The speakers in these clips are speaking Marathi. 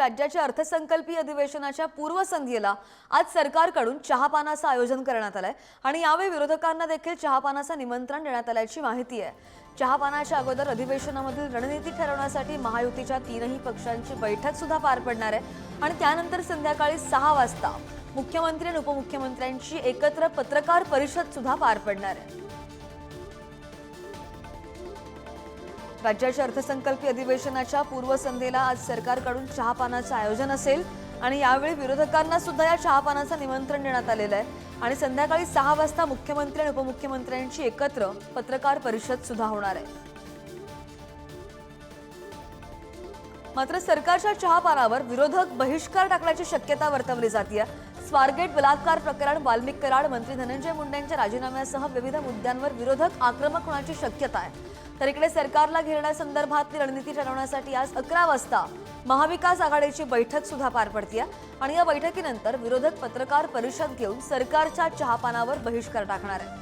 राज्याच्या अर्थसंकल्पीय अधिवेशनाच्या पूर्वसंध्येला आज सरकारकडून चहापानाचं आयोजन करण्यात आलंय आणि यावेळी विरोधकांना देखील चहापानाचं निमंत्रण देण्यात आल्याची माहिती आहे। चहापानाच्या अगोदर अधिवेशनामधील रणनीती ठरवण्यासाठी महायुतीच्या तीनही पक्षांची बैठक सुद्धा पार पडणार आहे आणि त्यानंतर संध्याकाळी 6 वाजता मुख्यमंत्री आणि उपमुख्यमंत्र्यांची एकत्र पत्रकार परिषद सुद्धा पार पडणार आहे। राज्याच्या अर्थसंकल्पीय अधिवेशनाच्या पूर्वसंध्येला आज सरकारकडून चहापानाचं आयोजन असेल आणि यावेळी विरोधकांना सुद्धा या चहापानाचं निमंत्रण देण्यात आलेलं आहे आणि संध्याकाळी 6 वाजता मुख्यमंत्री आणि उपमुख्यमंत्र्यांची एकत्र पत्रकार परिषद सुद्धा होणार आहे। मात्र सरकारच्या चहापानावर विरोधक बहिष्कार टाकण्याची शक्यता वर्तवली जाते। स्वारगेट बलात्कार प्रकरण, वाल्मिक कराड, मंत्री धनंजय मुंडेंच्या राजीनाम्यासह विविध मुद्द्यांवर विरोधक आक्रमक होण्याची शक्यता आहे। तर इकडे सरकारला घेरण्यासंदर्भातली रणनीती ठरवण्यासाठी आज 11 वाजता महाविकास आघाडीची बैठक सुद्धा पार पडते आणि या बैठकीनंतर विरोधक पत्रकार परिषद घेऊन सरकारच्या चहापानावर बहिष्कार टाकणार आहे।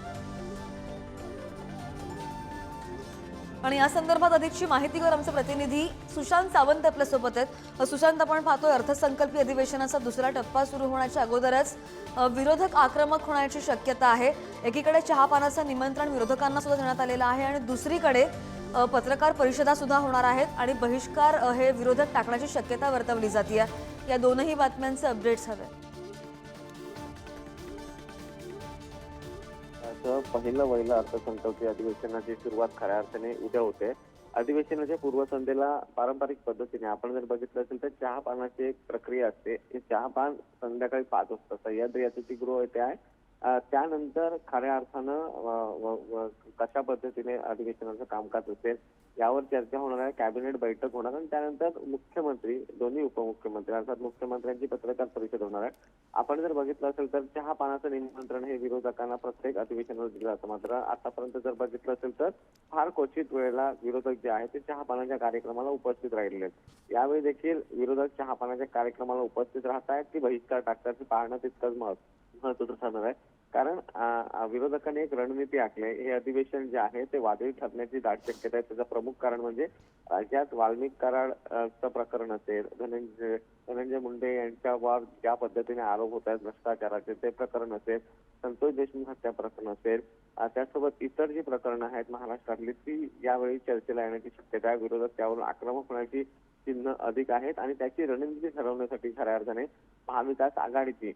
आणि या संदर्भात अधिकची माहिती घेऊन आमचे प्रतिनिधी सुशांत सावंत आपल्या सोबत आहेत। सुशांत, आपण पाहतोय अर्थसंकल्पीय अधिवेशनाचा दुसरा टप्पा सुरू होण्याच्या अगोदरच विरोधक आक्रमक होण्याची शक्यता आहे। एकीकडे चहापानाचं निमंत्रण विरोधकांना सुद्धा देण्यात आलेलं आहे आणि दुसरीकडे पत्रकार परिषदा सुद्धा होणार आहेत आणि बहिष्कार हे विरोधक टाकण्याची शक्यता वर्तवली जाते। या दोनही बातम्यांचे अपडेट्स हवे। पहिलं अर्थसंकल्पीय अधिवेशनाची सुरुवात खऱ्या अर्थाने उद्या होते। अधिवेशनाच्या पूर्वसंध्येला पारंपरिक पद्धतीने आपण जर बघितलं असेल तर चहापानाची एक प्रक्रिया असते। चहापान संध्याकाळी 5 वाजता सह्याद्री अतिथीगृह येथे आहे। त्यानंतर खऱ्या अर्थानं कशा पद्धतीने अधिवेशनाचं कामकाज असेल यावर चर्चा होणार आहे। कॅबिनेट बैठक होणार आणि त्यानंतर मुख्यमंत्री, दोन्ही उपमुख्यमंत्री अर्थात मुख्यमंत्र्यांची पत्रकार परिषद होणार आहे। आपण जर बघितलं असेल तर चहापानाचं निमंत्रण हे विरोधकांना प्रत्येक अधिवेशनावर दिलं जातं। मात्र आतापर्यंत जर बघितलं असेल तर फार क्वचित वेळेला विरोधक जे आहेत ते चहापानाच्या कार्यक्रमाला उपस्थित राहिलेले आहेत। यावेळी देखील विरोधक चहापानाच्या कार्यक्रमाला उपस्थित राहत आहेत की बहिष्कार टाकतात हे पाहणं तितकंच महत्त्वाचं ठरणार आहे। कारण विरोधकांनी एक रणनीती आखली। हे अधिवेशन जे आहे ते वादळी ठरण्याची दाट शक्यता आहे। त्याचं प्रमुख कारण म्हणजे राज्यात वाल्मिक कराडचं प्रकरण असेल, धनंजय मुंडे यांच्यावर ज्या पद्धतीने आरोप होत आहेत भ्रष्टाचाराचे ते प्रकरण असेल, संतोष देशमुख हत्या प्रकरण असेल, त्यासोबत इतर जी प्रकरणं आहेत महाराष्ट्रातली ती यावेळी चर्चेला येण्याची शक्यता आहे। विरोधक त्यावरून आक्रमक होण्याची चिन्ह अधिक आहेत आणि त्याची रणनीती ठरवण्यासाठी खऱ्या अर्थाने महाविकास आघाडीची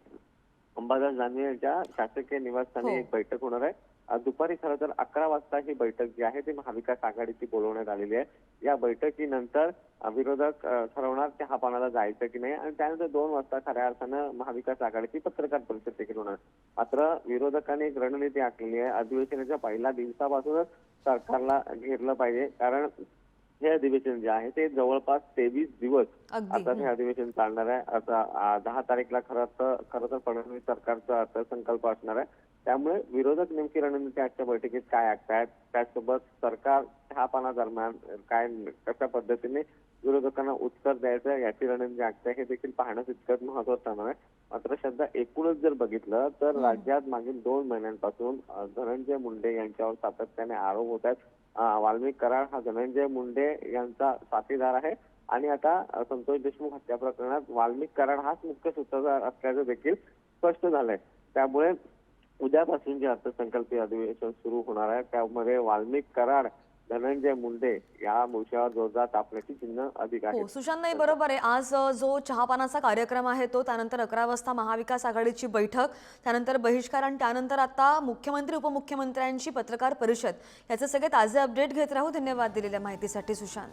अंबादास दानवे यांच्या शासकीय निवासस्थानी एक बैठक होणार आहे। दुपारी खरं तर 11 वाजता ही बैठक जी आहे ती महाविकास आघाडीची बोलवण्यात आलेली आहे। या बैठकीनंतर विरोधक ठरवणार चहापानाला जायचं की नाही आणि त्यानंतर 2 वाजता खऱ्या अर्थानं महाविकास आघाडीची पत्रकार परिषद देखील होणार। मात्र विरोधकांनी एक रणनीती आखलेली आहे। अधिवेशनाच्या पहिल्या दिवसापासूनच सरकारला घेरलं पाहिजे, कारण हे अधिवेशन जे आहे ते जवळपास 23 दिवस आता हे अधिवेशन चालणार आहे। आता 10 तारीखला खरं तर फडणवीस सरकारचा अर्थसंकल्प असणार आहे। त्यामुळे विरोधक नेमकी रणनीती आजच्या बैठकीत काय आखतायत, त्यासोबत सरकार चहापाना दरम्यान काय कशा पद्धतीने विरोधकांना उत्तर द्यायचं याची रणनीती आखताय हे देखील पाहणं तितकंच महत्त्वाचं ठरणार आहे। मात्र सध्या एकूणच जर बघितलं तर राज्यात मागील 2 महिन्यांपासून धनंजय मुंडे यांच्यावर सातत्याने आरोप होत आहेत। वाल्मिक कराड हा धनंजय मुंडे यांचा साथीदार आहे आणि आता संतोष देशमुख हत्या प्रकरणात वाल्मिक कराड हाच मुख्य सूत्रधार असल्याचं देखील स्पष्ट झालंय। त्यामुळे उद्यापासून जे अर्थसंकल्पीय अधिवेशन सुरू होणार आहे त्यामध्ये वाल्मिक कराड, धनंजय मुंडे या विषयावर जोरदार तापण्याची चिन्ह अधिक आहे। सुशांत, नाही बरोबर आहे। आज जो चहापानाचा कार्यक्रम आहे तो, त्यानंतर 11 वाजता महाविकास आघाडीची बैठक, त्यानंतर बहिष्कार आणि त्यानंतर आता मुख्यमंत्री उपमुख्यमंत्र्यांची पत्रकार परिषद, याचे सगळे ताजे अपडेट घेत राहू। धन्यवाद दिलेल्या माहितीसाठी सुशांत।